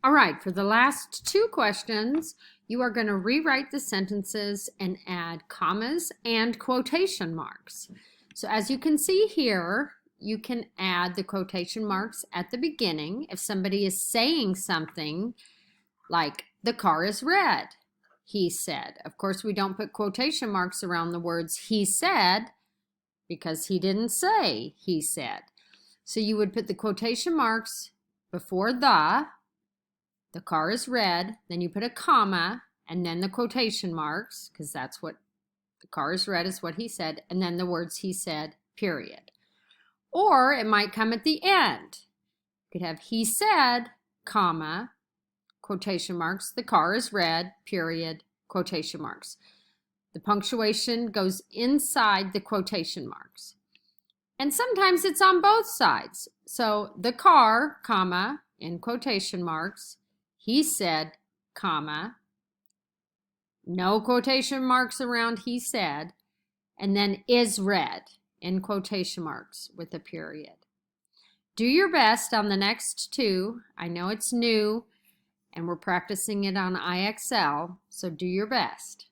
All right, for the last two questions, you are going to rewrite the sentences and add commas and quotation marks. So as you can see here, you can add the quotation marks at the beginning. If somebody is saying something like, the car is red, he said. Of course, we don't put quotation marks around the words he said because he didn't say he said. So you would put the quotation marks before the car is red, then you put a comma, and then the quotation marks, because that's what the car is red is what he said, and then the words he said, period. Or it might come at the end. You could have he said, comma, quotation marks, the car is red, period, quotation marks. The punctuation goes inside the quotation marks. And sometimes it's on both sides. So the car, comma, in quotation marks, he said, comma, no quotation marks around he said, and then is red in quotation marks with a period. Do your best on the next two. I know it's new and we're practicing it on IXL, so do your best.